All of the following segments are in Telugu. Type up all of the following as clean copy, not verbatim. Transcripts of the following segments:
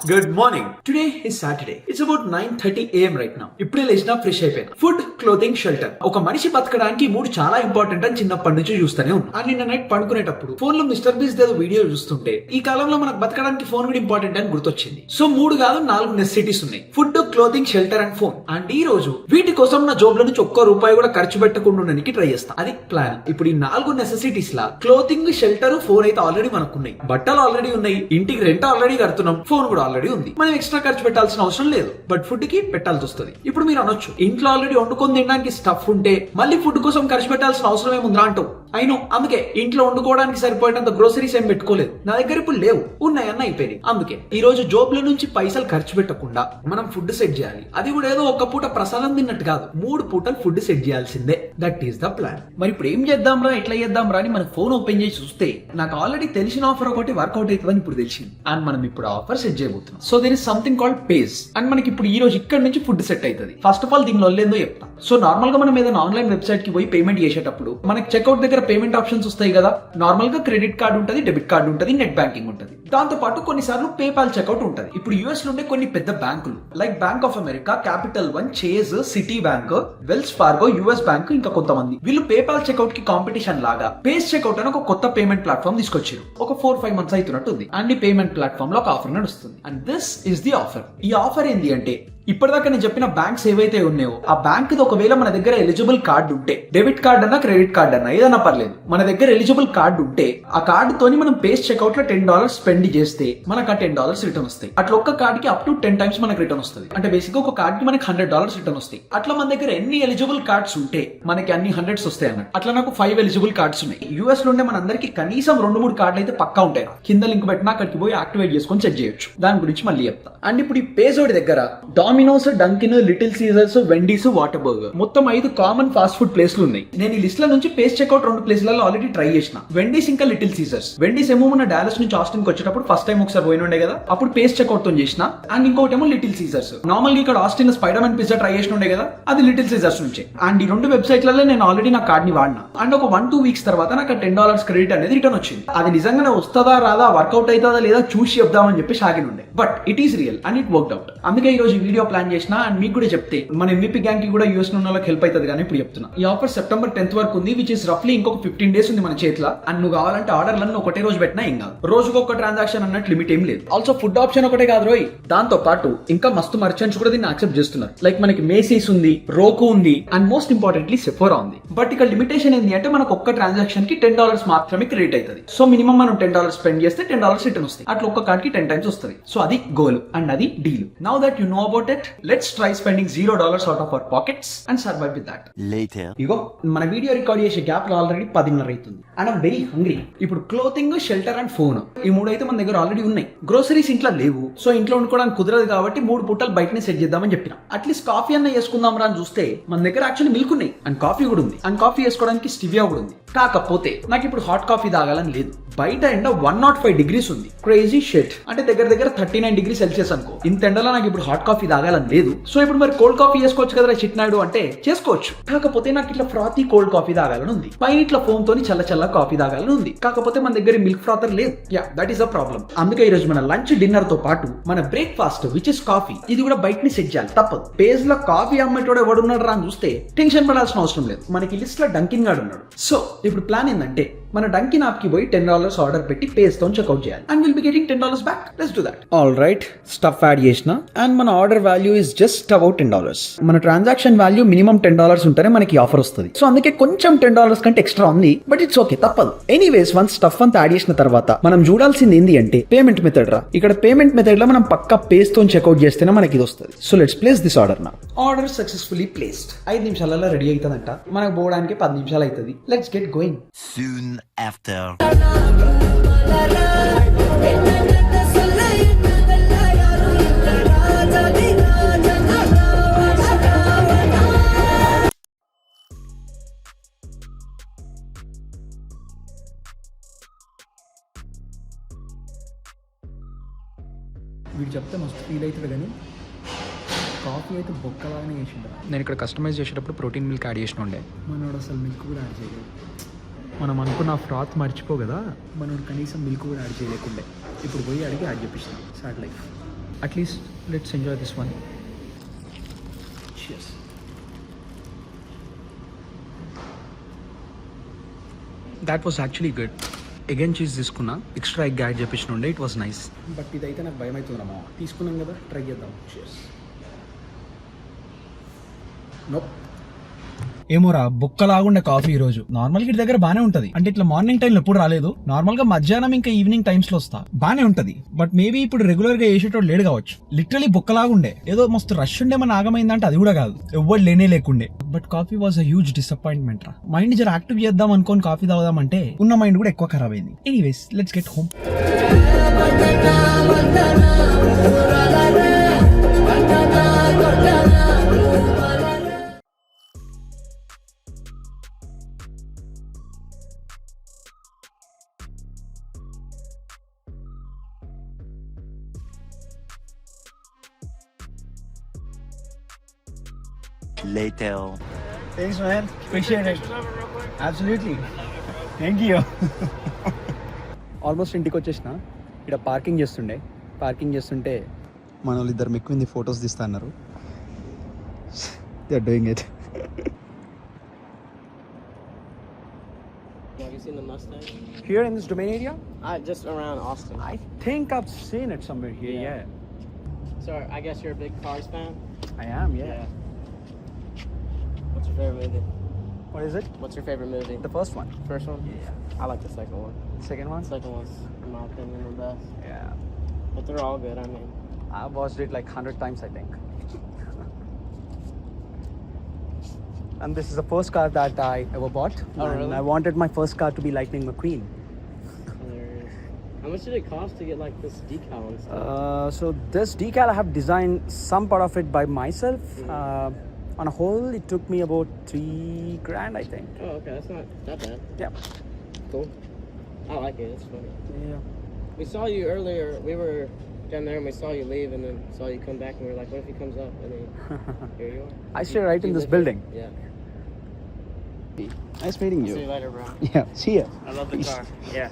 Good morning. Today is Saturday. It's about 9:30 AM right now. ఇప్పుడే లేచినా ఫ్రెష్ అయిపోయినా. Food, clothing, shelter. ఒక మనిషి బతకడానికి మూడు చాలా ఇంపార్టెంట్ అని చిన్నప్పటి నుంచి చూస్తూనే ఉన్నా. అండ్ నిన్న నైట్ పడుకునేటప్పుడు ఫోన్ లో మిస్టర్ బీస్ట్ ఏదో వీడియో చూస్తుంటే ఈ కాలంలో మనకు బతకడానికి ఫోన్ కూడా ఇంపార్టెంట్ అని గుర్తొచ్చింది. సో 3 కాదు 4 నెసెసిటీస్ ఉన్నాయి. Food, clothing, shelter and phone. And ఈ రోజు వీటి కోసం నా జాబ్ లో నుంచి ₹1 కూడా ఖర్చు పెట్టకుండా ఉండడానికి ట్రై చేస్తా. అది ప్లాన్. ఇప్పుడు ఈ 4 నెసెసిటీస్ లా క్లోతింగ్, షెల్టర్, ఫోన్ అయితే ఆల్రెడీ మనకున్నాయి. బట్టలు ఆల్రెడీ ఉన్నాయి. ఇంటికి రెంట్ ఆల్రెడీ కడుతున్నాం. ఫోన్ కూడా ఆల్రెడీ ఉంది. మనం ఎక్స్ట్రా ఖర్చు పెట్టాల్సిన అవసరం లేదు. బట్ ఫుడ్ కి పెట్టాల్సి వస్తుంది. ఇప్పుడు మీరు అనొచ్చు, ఇంట్లో ఆల్రెడీ వండుకొని తినడానికి స్టఫ్ ఉంటే మళ్ళీ ఫుడ్ కోసం ఖర్చు పెట్టాల్సిన అవసరం ఏముందా అంటావు. అయినో అందుకే ఇంట్లో వండుకోవడానికి సరిపోయేంత గ్రోసరీస్ ఏం పెట్టుకోలేదు. నా దగ్గర ఇప్పుడు లేవు, ఉన్నాయన్న అయిపోయినాయి. అందుకే ఈ రోజు జోబుల నుంచి పైసలు ఖర్చు పెట్టకుండా మనం ఫుడ్ సెట్ చేయాలి. అది కూడా ఏదో ఒక పూట ప్రసాదం తిన్నట్టు కాదు, 3 పూటలు ఫుడ్ సెట్ చేయాల్సిందే. That is the plan. మరి ఇప్పుడు ఏం చేద్దాం రా, ఎట్లా చేద్దాం రా అని మన ఫోన్ ఓపెన్ చేసి చూస్తే నాకు ఆల్రెడీ తెలిసిన ఆఫర్ ఒకటి వర్కౌట్ అవుతుందని ఇప్పుడు తెలిసింది. అండ్ మనం ఇప్పుడు ఆఫర్ సెట్ చేయబోతున్నాం. So there is something called Paze. And మనకి ఇప్పుడు ఈ రోజు ఇక్కడ నుంచి ఫుడ్ సెట్ అవుతుంది. ఫస్ట్ ఆఫ్ ఆల్ దీనిలో ఏందో చెప్తా. సో నార్మల్ గా మనం ఏదైనా ఆన్లైన్ వెబ్సైట్ కి పోయి పేమెంట్ చేసేటప్పుడు మనకి చెక్అౌట్ దగ్గర పేమెంట్ ఆప్షన్స్ వస్తాయి కదా. నార్మల్ గా క్రెడిట్ కార్డు ఉంటుంది, డెబిట్ కార్డు ఉంటుంది, నెట్ బ్యాంకింగ్ ఉంటుంది. దాంతో పాటు కొన్నిసార్లు పేపాల్ చెక్అౌట్ ఉంటుంది. ఇప్పుడు యూఎస్ లో ఉండే కొన్ని పెద్ద బ్యాంకులు like Bank of America, Capital One, Chase, Citi Bank, Wells Fargo, US Bank, ఇంకా కొంతమంది వీళ్ళు పేపాల్ చెక్అౌట్ కి కాంపిటీషన్ లాగా పేజ్ చెక్అౌట్ అని ఒక కొత్త పేమెంట్ ప్లాట్ఫామ్ తీసుకొచ్చారు. ఒక 4-5 months అవుతున్నట్టు ఉంది. అండ్ ఈ పేమెంట్ ప్లాట్ఫామ్ లో ఒక ఆఫర్ నడుస్తుంది. And this is the offer. ఈ ఆఫర్ ఏంటి అంటే, ఇప్పటిదాకా నేను చెప్పిన బ్యాంక్స్ ఏవైతే ఉన్నాయో ఆ బ్యాంక్ ఒకవేళ మన దగ్గర ఎలిజిబుల్ కార్డు ఉంటే, డెబిట్ కార్డ్ అన్నా క్రెడిట్ కార్డ్ అన్నా ఏదన్నా పర్లేదు, మన దగ్గర ఎలిజిబుల్ కార్డు ఉంటే ఆ కార్డుతోని మనం పేజ్ చెక్అౌట్ లో $10 స్పెండ్ చేస్తే మనకు ఆ $10 రిటర్న్ వస్తాయి. అట్లా ఒక్క కార్డ్ కి అప్ టు 10 times మనకు రిటర్న్ వస్తుంది. అంటే బేసిక్ గా ఒక కార్డ్ కి మనకి $100 రిటర్న్ వస్తాయి. అట్లా మన దగ్గర ఎన్ని ఎలిజిబుల్ కార్డ్స్ ఉంటే మనకి అన్ని హండ్రెడ్స్ వస్తాయి అన్నట్టు. అట్లా నాకు 5 ఎలిజిబుల్ కార్డ్స్ ఉన్నాయి. యూఎస్ లో ఉండే మనందరికి కనీసం 2-3 కార్డులు అయితే పక్కా ఉంటాయి. కింద లింక్ పెట్టినా అక్కడికి పోయి యాక్టివేట్ చేసుకొని చెక్ చేయొచ్చు. దాని గురించి మళ్ళీ చెప్తా. అండ్ ఇప్పుడు ఈ పేజ్ ఓడి దగ్గర Domino's, Dunkin, Little Caesars, Wendy's, Whataburger మొత్తం 5 కామన్ ఫాస్ట్ ఫుడ్ ప్లేస్లు ఉన్నాయి. నేను ఈ లిస్ట్ లో నుంచి పేజ్ చెక్అౌట్ 2 ప్లేస్లలో ఆల్రెడీ ట్రై చేసిన. వెండీస్ ఇంకా లిటిల్ సీజర్స్. వెండీస్ ఏమో మన డాలస్ నుంచి ఆస్టిన్ కి వచ్చేటప్పుడు ఫస్ట్ టైం ఒకసారి పోయిన ఉండే కదా, అప్పుడు పేజ్ చెక్అౌట్ తో చేసిన. అండ్ ఇంకోటి ఏమో లిటిల్ సీజర్స్. నార్మల్ గా ఇక్కడ Austin spider Man pizza try చేసిన ఉండే కదా, అది లిటిల్ సీజర్స్ నుంచే. అండ్ ఈ 2 వెబ్సైట్లలో నేను ఆల్రెడీ నా కార్డ్ ని వాడినా. అండ్ ఒక 1-2 weeks తర్వాత నాకు $10 క్రెడిట్ అనేది రిటర్న్ వచ్చింది. అది నిజంగానే వస్తుందా రాదా, వర్కౌట్ అవుతుందా లేదా చూసి చెప్దామని చెప్పి షాగిన్ ఉండే. But it is real and it worked out. అందుకే ఈ రోజు వీడియో ప్లాన్ చేసిన. అండ్ మీకు కూడా చెప్తే మన MVP గ్యాంగ్ కి కూడా యూఎస్ ఉన్న వాళ్ళకి హెల్ప్ అవుతుంది. కానీ ఇప్పుడు చెప్తున్నా, ఈ ఆఫర్ September 10th వరకు ఉంది, విచ్ ఇస్ రఫ్లీ ఇంకొక 15 days ఉంది మన చేతిలో. అండ్ నువ్వు కావాలంటే ఆర్డర్లను ఒకటే రోజు పెట్టినా ఏం కాదు. రోజుకు ఒక ట్రాన్సాక్షన్ అన్నట్టు లిమిట్ ఏం లేదు. ఆల్సో ఫుడ్ ఆప్షన్ ఒకటే కాదు రోయ్, దాంతో పాటు ఇంకా మస్తు మర్చెంట్స్ కూడా దీన్ని యాక్సెప్ట్ చేస్తున్నారు. లైక్ మనకి మేసీస్ ఉంది, roku ఉంది, అండ్ మోస్ట్ ఇంపార్టెంట్లీ సెఫోరా ఉంది. బట్ ఇక్కడ లిమిటేషన్ ఏంటి అంటే మనకు ఒక్క ట్రాన్సాక్షన్ కి $10 మాత్రమే క్రెడిట్ అవుతుంది. సో మినిమం మనం $10 స్పెండ్ చేస్తే $10 రిటర్న్ వస్తాయి. అట్లా ఒక్క కార్డ్ కి 10 times వస్తుంది. సో అది గోల్ అండ్ అది deal. Now that you know about it, let's try spending $0 out of our pockets and survive with that. Later. ఇగో మన వీడియో రికార్డ్ చేసే గ్యాప్ లో ఆల్రెడీ 10:30 అవుతుంది. And I'm very hungry. ఇప్పుడు క్లోతింగ్, షెల్టర్ అండ్ ఫోన్ ఈ 3 అయితే మన దగ్గర ఆల్రెడీ ఉన్నాయి. గ్రోసరీస్ ఇంట్లో లేవు. సో ఇంట్లో వండుకోవడానికి కుదరదు కాబట్టి 3 పూటలు బయటనే సెట్ చేద్దామని చెప్పిన. అట్లీస్ట్ కాఫీ అన్న చేసుకుందాం రా అని చూస్తే మన దగ్గర యాక్చువల్లీ మిల్క్ ఉన్నాయి అండ్ కాఫీ కూడా ఉంది. అండ్ కాఫీ చేసుకోవడానికి స్టివియా కూడా ఉంది. కాకపోతే నాకు ఇప్పుడు హాట్ కాఫీ తాగాలని లేదు. బయట ఎండ 105 degrees ఉంది. Crazy shit. అంటే దగ్గర 39 degrees Celsius అనుకో. ఇంత ఎండలో నాకు ఇప్పుడు హాట్ కాఫీ తాగాలని లేదు. సో ఇప్పుడు మరి కోల్డ్ కాఫీ చేసుకోవచ్చు కదా చిట్నాడు అంటే చేసుకోవచ్చు. కాకపోతే నాకు ఇట్లా ఫ్రాతీ కోల్డ్ కాఫీ తాగాలని ఉంది. పైన ఇట్లా ఫోమ్ తోని చల్ల కాఫీ తాగాలని ఉంది. కాకపోతే మన దగ్గర మిల్క్ ఫ్రాతర్ లేదు. Yeah, that is a problem. అందుకే ఈ రోజు మన లంచ్, డిన్నర్ తో పాటు మన బ్రేక్ఫాస్ట్ విచ్ ఇస్ కాఫీ, ఇది కూడా బయటని సెట్ చేయాలి. తప్పదు. పేజ్ లో కాఫీ అమ్మేటోడు ఎవడున్నాడు రా అని చూస్తే టెన్షన్ పడాల్సిన అవసరం లేదు. మనకి లిస్ట్ లో డంకిన్ గాడు ఉన్నాడు. సో ఇప్పుడు ప్లాన్ ఏంటంటే మన డంకిన్ యాప్ కి పోయి $10 ఆర్డర్ పెట్టి పేజ్ తో చెక్అౌట్ చేయాలి. And will be getting $10 back. Let's do that. All right, stuff add చేసిన. అండ్ మన order value is just about $10. మన ట్రాన్సాక్షన్ వాల్యూ మినిమం $10 ఉంటేనే మనకి ఆఫర్ వస్తుంది. సో అందుకే కొంచెం $10 కంటే ఎక్స్ట్రా ఉంది. బట్ ఇట్స్ ఓకే, తప్పదు. ఎనీవేస్ వన్స్ స్టఫ్ అంతా యాడ్ చేసిన తర్వాత మనం చూడాల్సింది ఏంటి అంటే పేమెంట్ మెథడ్ రా. ఇక్కడ పేమెంట్ మెథడ్ లో మనం పక్కా పేజ్ తో చెక్అౌట్ చేస్తేనే మనకి ఇది వస్తుంది. So let's place this order now. Order successfully placed. 5 నిమిషాలలో రెడీ అవుతుందంట. మనకు పోవడానికి 10 నిమిషాలు అవుతుంది. Let's get going. Soon after. వీడు చెప్తే మస్తు ఫీల్ అవుతాడు కానీ కాఫీ అయితే బొక్కలాగానే చేసిండు. నేను ఇక్కడ కస్టమైజ్ చేసేటప్పుడు ప్రోటీన్ మిల్క్ యాడ్ చేసిన ఉండే. మనోడు అసలు మిల్క్ కూడా యాడ్ చేయలేదు. మనం అనుకున్న ఫ్రాత్ మర్చిపో కదా. మనోడు కనీసం మిల్క్ కూడా యాడ్ చేయలేకుండే. ఇప్పుడు పోయి అడిగి అది చెప్పిస్తాను sad life. At least let's enjoy this one. That was actually good. Again cheese తీసుకున్నా, ఎక్స్ట్రా ఎగ్ యాడ్ చేపించిన ఉండే, ఇట్ వాస్ నైస్. బట్ ఇదైతే నాకు భయం అవుతుంది అమ్మా. తీసుకున్నాం కదా, ట్రై చేద్దాం. నోప్. ఏమోరా బుక్కలాగుండే కాఫీ ఈ రోజు. నార్మల్ గా దగ్గర బానే ఉంటది, అంటే ఇట్లా మార్నింగ్ టైం లో ఎప్పుడు రాలేదు. నార్మల్ గా మధ్యాహ్నం ఇంకా ఈవినింగ్ టైమ్స్ లో వస్తా, బానే ఉంటది. బట్ మేబీ ఇప్పుడు రెగ్యులర్ గా వేసేటోడు లేడు కావచ్చు. లిటరలీ బుక్కలాగుండే, ఏదో మస్తు రష్ ఉండే మన ఆగమైందంటే అది కూడా కాదు, ఎవ్వరు లేనే లేకుండే. But coffee was a huge disappointment రా. మైండ్ జర యాక్టివ్ చేద్దాం అనుకోని కాఫీ తాగుదాం అంటే ఉన్న మైండ్ కూడా ఎక్కువ ఖరాబ్ అయింది. Anyways let's get home. Later. Thanks man, appreciate it. Absolutely. Thank you. Almost ఇంటికి వచ్చేసిన. ఇక్కడ పార్కింగ్ చేస్తుంటే మన వాళ్ళు ఇద్దరు మెక్కువింది ఫొటోస్ తీస్తా అన్నారు. They are doing it. Have you seen the Mustang? Here in this domain area? Just around Austin. I think I've seen it somewhere here. Yeah. So I guess you're a big Cars fan? I am, yeah. What's your favorite movie? What is it? What's your favorite movie? The first one. First one? Yeah. I like the second one. Second one? The second one's, in my opinion, the best. Yeah. But they're all good, I mean. I've watched it like 100 times, I think. And this is the first car that I ever bought. Oh, And really? I wanted my first car to be Lightning McQueen. Hilarious. How much did it cost to get like this decal and stuff? So this decal I have designed some part of it by myself. On a whole, it took me about $3,000, I think. Oh, okay, that's not that bad. Yeah. Cool. I like it, it's funny. Yeah. We saw you earlier, we were down there and we saw you leave and then saw you come back and we were like, what if he comes up? And then here you are. I stay right Do in you this live building. here? Yeah. Nice meeting See you. you later, bro. Yeah. See ya. I love the car. Yeah.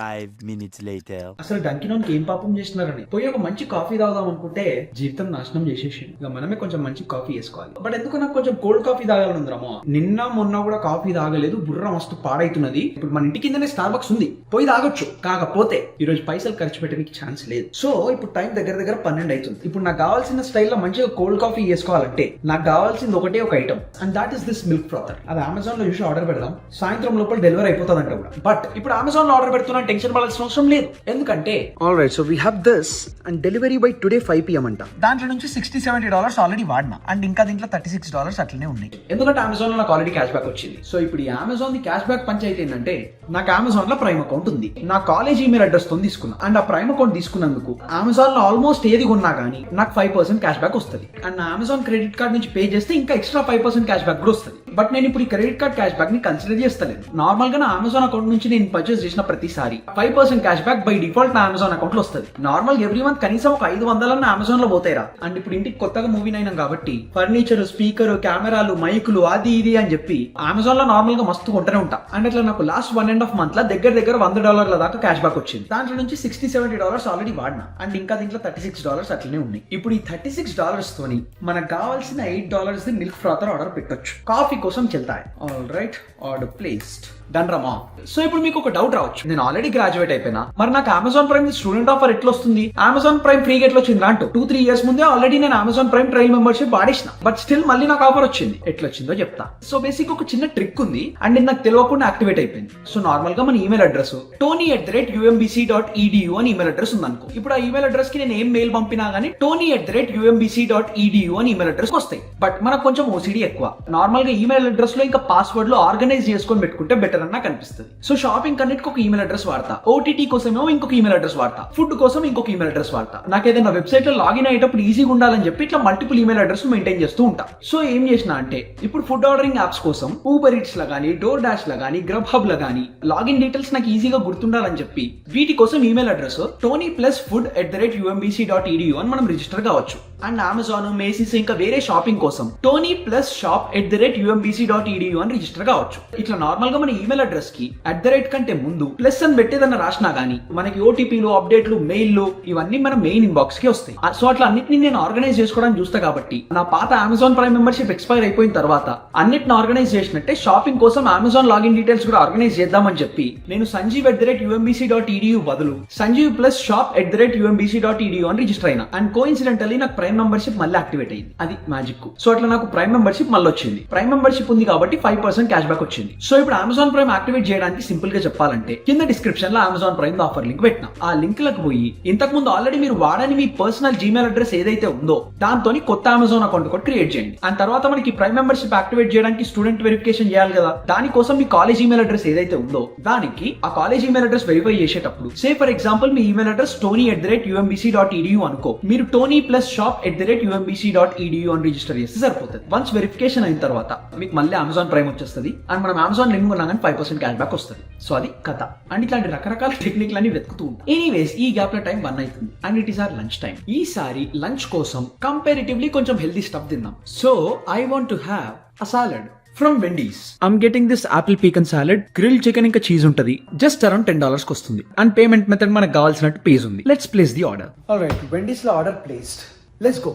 Five minutes later. అసలు డంకినోన్కి ఏం పాపం చేస్తున్నారని పోయి ఒక మంచి కాఫీ తాగుదాం అనుకుంటే జీవితం నాశనం చేసేసి ఇక మనమే కొంచెం మంచి కాఫీ వేసుకోవాలి. బట్ ఎందుకు నాకు కొంచెం కోల్డ్ కాఫీ తాగాలని ఉందిరామో. నిన్న మొన్న కూడా కాఫీ తాగలేదు, బుర్ర మస్తు పాడైతున్నది. ఇప్పుడు మన ఇంటి కిందనే స్టార్ బక్స్ ఉంది, పోయి తాగొచ్చు. కాకపోతే ఈ రోజు పైసలు ఖర్చు పెట్టడానికి ఛాన్స్ లేదు. సో ఇప్పుడు టైం దగ్గర 12 అవుతుంది. ఇప్పుడు నాకు కావాల్సిన స్టైల్లో మంచిగా కోల్డ్ కాఫీ వేసుకోవాలంటే నాకు కావాల్సింది ఒకటే ఒక item, and that is this milk frother. అది అమెజాన్ లో చూసి ఆర్డర్ పెడదాం, సాయంత్రం లోపల డెలివరీ అయిపోతుంది అంట కూడా. బట్ ఇప్పుడు అమెజాన్ లో ఆర్డర్ పెడుతున్నా టెన్షన్ పడాల్సిన అవసరం లేదు, ఎందుకంటే alright so we have this and delivery by today 5 PM అంట. దాంట్లో నుంచి $60-70 ఆల్రెడీ వాడినా, అండ్ ఇంకా దీంట్లో $36 అట్లనే ఉన్నాయి. ఎందుకంటే అమెజాన్ లో నాకు ఆల్రెడీ క్యాష్ బ్యాక్ వచ్చింది. సో ఇప్పుడు ఈ అమెజాన్ ది క్యాష్ బ్యాక్ పంచాయతీ ఏంటంటే నాకు అమెజాన్ లో ప్రైమ్ అకౌంట్ ఉంది, నా కాలేజ్ ఈమెయిల్ అడ్రస్ తో తీసుకున్నా. అండ్ ఆ ప్రైమ్ అకౌంట్ తీసుకున్నందుకు అమెజాన్ లో ఆల్మోస్ట్ ఏది కొన్నా గానీ నాకు 5% క్యాష్ బ్యాక్ వస్తుంది. అండ్ నా అమెజాన్ క్రెడిట్ కార్డ్ నుంచి పే చేస్తే ఇంకా ఎక్స్ట్రా 5% క్యాష్ బ్యాక్ కూడా వస్తుంది. బట్ నేను ఇప్పుడు ఈ క్రెడిట్ కార్డ్ క్యాష్ బ్యాక్ ని కన్సిడర్ చేస్తలేదు. నార్మల్ గా నా అమెజాన్ అకౌంట్ నుంచి నేను పర్చేస్ చేసిన ప్రతిసారి 5% క్యాష్ బ్యాక్ బై డిఫాల్ట్ నా అమెజాన్ అకౌంట్ లో వస్తుంది. నార్మల్ ఎవ్రీ మంత్ కనీసం ఒక 500 అమెజాన్ లో పోతాయిరా. అండ్ ఇప్పుడు ఇంటికి కొత్తగా మూవీ అయినాం కాబట్టి ఫర్నిచర్, స్పీకర్, కెమెరాలు, మైకులు అది ఇది అని చెప్పి అమెజాన్ లో నార్మల్ గా మస్తు కొంటూనే ఉంటా. అండ్ అట్లా నాకు లాస్ట్ 1.5 month లో దగ్గర $100 దాకా క్యాష్ బ్యాక్ వచ్చింది. దాంట్లో నుంచి $60-70 ఆల్రెడీ వాడినా, అండ్ ఇంకా దీంట్లో $36 అట్లనే ఉన్నాయి. ఇప్పుడు ఈ $36 తోని మనకు కావాల్సిన $8 ది మిల్క్ ఫ్రాతర్ ఆర్డర్ పెట్టొచ్చు. కాఫీ కోసం చెల్తాయి. All right, order placed. Done Rama. So ఇప్పుడు మీకు ఒక డౌట్ రావచ్చు, నేను ఆల్రెడీ గ్రాడ్యుయేట్ అయిపోయినా, మరి నాకు అమెజాన్ ప్రైమ్ స్టూడెంట్ ఆఫర్ ఎట్లా వస్తుంది, అమెజాన్ ప్రైమ్ ఫ్రీగా ఎట్లా వచ్చింది అంటూ 2-3 years ముందే ఆల్రెడీ నేను అమెజాన్ ప్రైమ్ ట్రయల్ మెంబర్షిప్ వాడేసిన. బట్ స్టిల్ మళ్ళీ నాకు ఆఫర్ వచ్చింది. ఎట్లా వచ్చిందో చెప్తా. సో బేసిక్ ఒక చిన్న ట్రిక్ ఉంది, అండ్ ఇది నాకు తెలియకుండా యాక్టివేట్ అయిపోయింది. సో నార్మల్ గా మన ఈమెయిల్ అడ్రస్ tony@umbc.edu అని ఈమెయిల్ అడ్రస్ ఉంది అనుకో. ఇప్పుడు ఆ ఈమెయిల్ అడ్రస్ కి నేను ఏం మెయిల్ పంపినా గానీ tony@umbc.edu అని ఈమెయిల్ అడ్రస్ వస్తాయి. బట్ మనకు కొంచెం ఓసిడి ఎక్కువ. నార్మల్ గా ఈమెయిల్ ఈమెయిల్ అడ్రస్ లో ఇంకా పాస్వర్డ్ లో ఆర్గనైజ్ చేసుకొని పెట్టుకుంటే బెటర్ అని నాకు అనిపిస్తుంది. సో షాపింగ్ అన్నిటికి ఒక ఈమెయిల్ అడ్రస్ వాడతా, ఓటీటీ కోసమేమో ఇంకొక ఈమెయిల్ అడ్రస్ వాడతా, ఫుడ్ కోసం ఇంకొక ఈమెయిల్ అడ్రస్ వాడతా. నాకు ఏదైనా వెబ్సైట్ లో లాగిన్ అయ్యేటప్పుడు ఈజీగా ఉండాలని చెప్పి ఇట్లా మల్టిపుల్ ఈమెయిల్ అడ్రస్ మెయింటైన్ చేస్తూ ఉంటా. సో ఏం చేసిన అంటే ఇప్పుడు ఫుడ్ ఆర్డరింగ్ యాప్స్ కోసం ఊబర్ ఈట్స్ లా గానీ, డోర్ డాష్ లా గానీ, గ్రబ్ హబ్ లా గానీ లాగిన్ డీటెయిల్స్ నాకు ఈజీగా గుర్తుండాలని చెప్పి వీటి కోసం ఈమెయిల్ అడ్రస్ tony+food@umbc.edu అని మనం రిజిస్టర్ కావచ్చు. అండ్ అమెజాన్, మేసిస్ ఇంకా వేరే షాపింగ్ కోసం tony+shop@umbc.edu అని రిజిస్టర్ కావచ్చు. ఇట్లా నార్మల్ గా మన ఈమెయిల్ అడ్రస్ కి @ కంటే ముందు ప్లస్ అని పెట్టేదన్న రాసినా గానీ మనకి ఓటీపీలు, అప్డేట్లు, మెయిల్లు ఇవన్నీ మన మెయిన్ ఇన్బాక్స్ కి వస్తాయి. సో అట్లా అన్నిటిని నేను ఆర్గనైజ్ చేసుకోవడానికి చూస్తా కాబట్టి నా పాత అమెజాన్ ప్రైమ్ మెంబర్షిప్ ఎక్స్పైర్ అయిపోయిన తర్వాత అన్నిటిని ఆర్గనైజ్ చేసినట్టే షాపింగ్ కోసం అమెజాన్ లాగిన్ డీటెయిల్స్ కూడా ఆర్గనైజ్ చేద్దామని చెప్పి నేను sanjeev@umbc.edu బదులు sanjeev+shop@umbc.edu అని రిజిస్టర్ అయినా. అండ్ కోఇన్సిడెంటల్లీ నాకు ప్రైమ్ మెంబర్షిప్ మళ్ళీ యాక్టివేట్ అయింది. అది మ్యాజిక్. సో అట్లా నాకు ప్రైమ్ మెంబర్షిప్ మళ్ళీ వచ్చింది. ప్రైమ్ మెంబర్షిప్ ఉంది కాబట్టి 5% క్యాష్ బ్యాక్ వచ్చింది. సో ఇప్పుడు అమెజాన్ ప్రైమ్ యాక్టివేట్ చేయడానికి సింపుల్ గా చెప్పాలంటే కింద డిస్క్రిప్షన్ లో అమెజాన్ ప్రైమ్ ఆఫర్ లింక్ పెట్టినా. ఆ లింక్ లకు పోయి ఇంతకు ముందు ఆల్రెడీ మీరు వాడని మీ పర్సనల్ జీమెయిల్ అడ్రస్ ఏదైతే ఉందో దాంతో కొత్త అమెజాన్ అకౌంట్ కూడా క్రియేట్ చేయండి. అండ్ తర్వాత మనకి ప్రైమ్ మెంబర్షిప్ యాక్టివేట్ చేయడానికి స్టూడెంట్ వెరిఫికేషన్ చేయాలి కదా, దానికోసం మీ కాలేజ్ ఈమెయిల్ అడ్రస్ ఏదైతే ఉందో దానికి ఆ కాలేజ్ ఈమెయిల్ అడ్రస్ వెరిఫై చేసేటప్పుడు say for example me email address tony@umbc.edu అనుకో, మీరు tony+shop@umbc.edu అని రిజిస్టర్ చేస్తే సరిపోతుంది. వన్స్ వెరిఫికేషన్ అయిన తర్వాత మీకు మళ్ళీ అమెజాన్ ప్రైమ్ వచ్చేస్తుంది. అండ్ మనం అమెజాన్ లింక్ ఉన్నా కానీ 5% క్యాష్ బ్యాక్ వస్తుంది. సో అది కథ. అండ్ ఇట్లాంటి రకరకాల టెక్నిక్లు అన్ని వెతుకుతూ ఉంటాం. ఎనీవేస్ ఈ గ్యాప్ లో టైం 1 అవుతుంది and it is or lunch time. ఈసారి లంచ్ కోసం కంపారిటివ్లీ కొంచెం హెల్దీ స్టఫ్ తిందాం. So I want to have a salad from Wendy's. I'm getting this apple pecan salad, grilled chicken ఇంకా చీజ్ ఉంటది. జస్ట్ అరౌండ్ $10 కి వస్తుంది. అండ్ పేమెంట్ మెథడ్ మనకు కావాల్సినట్టు పేజ్ ఉంది. Let's place the order. Alright, Wendy's లో order placed. Let's go.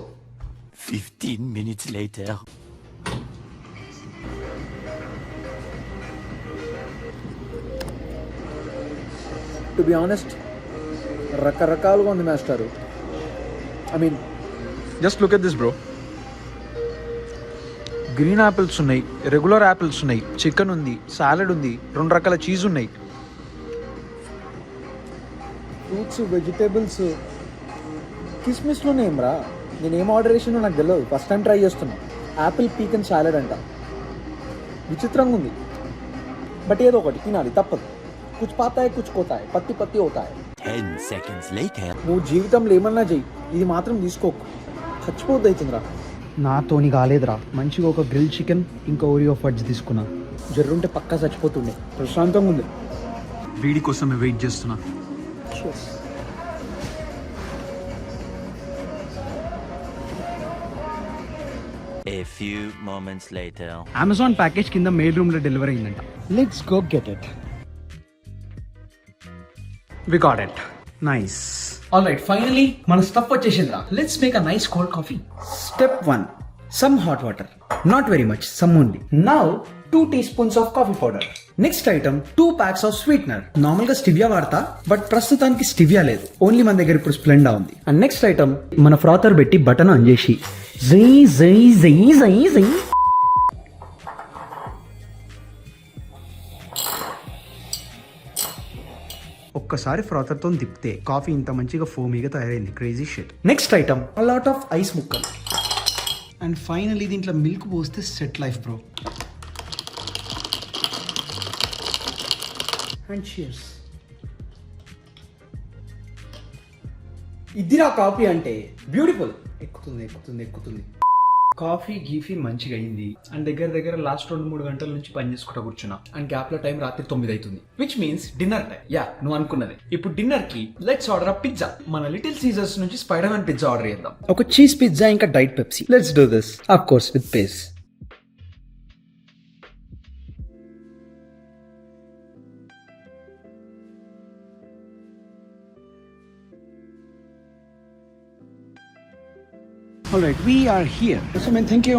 15 minutes later. To be honest రకరకాలుగా ఉంది మాస్టారు. I mean just look at this bro. Green apples ఉన్నాయి, రెగ్యులర్ యాపిల్స్ ఉన్నాయి, చికెన్ ఉంది, సాలడ్ ఉంది, 2 రకాల చీజ్ ఉన్నాయి, ఫ్రూట్స్, వెజిటేబుల్స్, కిస్మిస్లోనే ఏం రా. నేను ఏం ఆర్డర్ చేసినో నాకు తెలియదు, ఫస్ట్ టైం ట్రై చేస్తున్నా. యాపిల్ పీకన్ సాలడ్ అంట, విచిత్రంగా ఉంది. బట్ ఏదో ఒకటి తినాలి, తప్పదు. కుచ్ పాతాయి కుచ్ కోతాయి, పత్తి పత్తి అవుతాయి. 10 seconds later. నువ్వు జీవితంలో ఏమన్నా చెయ్యి, ఇది మాత్రం తీసుకోకు, చచ్చిపోద్ది అవుతుందిరా. నాతోని కాలేదురా. మంచిగా ఒక గ్రిల్ చికెన్ ఇంకా ఓరియో ఫడ్జ్ తీసుకున్నా. జర్రుంటే పక్కా చచ్చిపోతుండే. ప్రశాంతంగా ఉంది. వీడి కోసమే వెయిట్ చేస్తున్నా. A few moments later. Amazon package కింద మెయిల్ రూమ్ లో డెలివరీ అయిందంట. Let's go get it. We got it. Nice. Alright, finally మన స్టఫ్ వచ్చేసిందిరా. Let's make a nice cold coffee. Step 1, some hot water, not very much, some only. Now 2 teaspoons of coffee powder. Next item 2 packs of sweetener. Normal గా స్టివియా వాడతా, బట్ ప్రస్తుతానికి స్టివియా లేదు, ఓన్లీ మన దగ్గర ఇప్పుడు స్ప్లెండా ఉంది. అండ్ నెక్స్ట్ ఐటమ్ మన ఫ్రాతర్ పెట్టి బటన్ ఆన్ చేసి జై జై జై జై జై ఒక్కసారి ఫ్రాతర్తో తిప్పితే కాఫీ ఇంత మంచిగా ఫోమీగా తయారైంది. Crazy shit. Next item a lot of ice ముక్కలు. అండ్ ఫైనలీ దీంట్లో మిల్క్ పోస్తే set life bro. And cheers. ఇదిరా కాఫీ అంటే. బ్యూటిఫుల్. ఎక్కుతుంది ఎక్కుతుంది ఎక్కుతుంది. కాఫీ గీఫీ మంచిగా అయింది. అండ్ దగ్గర లాస్ట్ 2-3 గంటల నుంచి పని చేసుకుంటా కూర్చున్నా. అండ్ గ్యాప్ లో టైం రాత్రి 9 అవుతుంది, which means dinner time. Yeah, నువ్వు అనుకున్నది. ఇప్పుడు డిన్నర్ కి లెట్స్ ఆర్డర్ అ పిజ్జా. మన లిటిల్ సీజర్స్ నుంచి స్పైడర్ మ్యాన్ పిజ్జా ఆర్డర్ చేద్దాం. ఒక చీజ్ పిజ్జా ఇంకా diet Pepsi. Let's do this, of course with Paze. Alright, we are here. So man, thank you.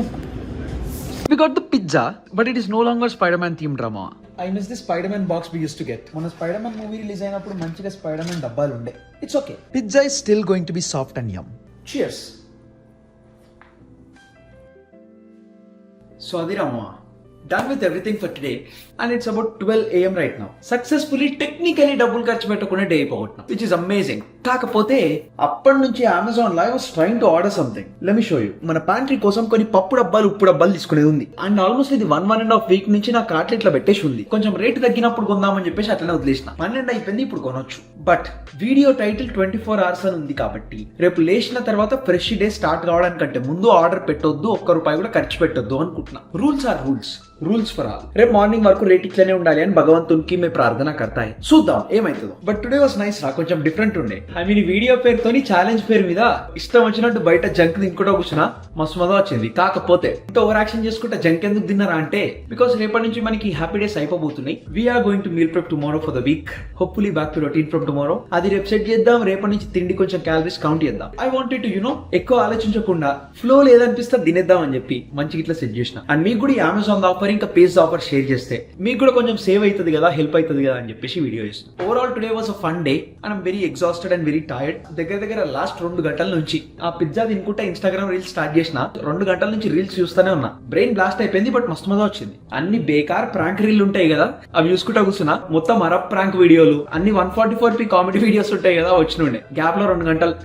We got the pizza, but it is no longer Spider-Man themed drama. I miss the Spider-Man box we used to get. మన Spider-Man మూవీ రిలీజ్ అయినప్పుడు మంచిగా Spider-Man డబ్బాలు ఉండే. It's okay. Pizza is still going to be soft and yum. Cheers. So అది Rama, done with everything for today and it's about 12 AM right now. Successfully technically డబ్బులు ఖర్చు పెట్టకుండా డే అయిపోగొట్టినా, విచ్ ఇస్ అమేజింగ్. కాకపోతే అప్పటి నుంచి అమెజాన్ లో I was trying to order something. Let me show you. మన ప్యాంట్రీ కోసం కొన్ని పప్పు డబ్బాలు ఉప్పు డబ్బాలు తీసుకునేది ఉంది అండ్ ఆల్మోస్ట్ ఇది 1.5 వీక్ నుంచి నా కార్ట్ ఇట్లా పెట్టేసి ఉంది. కొంచెం రేటు తగ్గినప్పుడు కొందామని చెప్పేసి అట్లనే వదిలేసిన. 12 అయిపోయింది, ఇప్పుడు కొనొచ్చు. బట్ వీడియో టైటిల్ 24 hours అని ఉంది కాబట్టి రేపు లేచిన తర్వాత ఫ్రెష్ డే స్టార్ట్ కావడానికంటే ముందు ఆర్డర్ పెట్టొద్దు, ₹1 కూడా ఖర్చు పెట్టొద్దు అనుకుంటున్నా. Rules are rules for all. రేపు మార్నింగ్ వరకు రేట్ ఇట్లనే ఉండాలి అని భగవంతునికి మే ప్రార్థన కర్తాయి. చూద్దాం ఏమైతుందో. బట్ టుడే వాస్ నైస్ రా, కొంచెం డిఫరెంట్ ఉండే. ఐ మీన్ వీడియో పేరుతోని ఛాలెంజ్ పేరు మీద ఇష్టం వచ్చినట్టు బయట జంక్ తినుకుంటూ కూర్చున్నా, మస్తు మజా వచ్చింది. కాకపోతే ఇంత ఓవర్ యాక్షన్ చేసుకుంటే జంక్ ఎందుకు తిన్నారా అంటే బికాస్ రేపటి నుంచి మనకి హ్యాపీ డేస్ అయిపోబోతున్నాయి. We're going to meal prep tomorrow for the week. Hopefully back to routine from tomorrow. అది రేపు సెట్ చేద్దాం. రేపటి నుంచి తిండి కొంచెం క్యాలరీస్ కౌంట్ చేద్దాం. ఐ వాంటెడ్ టు ఎక్కువ ఆలోచించకుండా ఫ్లో లేదనిపిస్తే తినేద్దాం అని చెప్పి మంచిగా ఇట్లా సెట్ చేసిన. అండ్ మీకు కూడా అమెజాన్ ఆఫర్ ఇంకా పేజ్ ఆఫర్ షేర్ చేస్తే మీకు కూడా కొంచెం సేవ్ అవుతుంది కదా, హెల్ప్ అవుతుంది కదా అని చెప్పేసి వీడియో చేస్తాను. Overall today was a fun day and I'm very exhausted and very tired. దగ్గర లాస్ట్ 2 గంటల నుంచి ఆ పిజ్జా తినుకుంటా ఇన్స్టాగ్రామ్ రీల్స్ స్టార్ట్ చేసిన. 2 గంటల నుంచి రీల్స్ చూస్తూనే ఉన్నా. బ్రెయిన్ బ్లాస్ట్ అయిపోయింది, బట్ మస్తు మజా వచ్చింది. అన్ని బేకార్ ప్రాంక్ రీల్ ఉంటాయి కదా, అవి చూసుకుంటా కూర్చున్నా. మొత్తం అరబ్ ప్రాంక్ వీడియోలు అన్ని 144p కామెడీ వీడియోస్ ఉంటాయి కదా, వచ్చినుండే. గ్యాప్ లో 2 గంటలు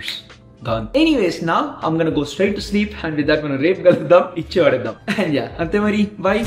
gone. Anyways, now I'm gonna go straight to sleep and with that మనం రేపు కలుద్దాం, ఇచ్చి పడేద్దాం. అండ్ యా అంతే మరి, బై.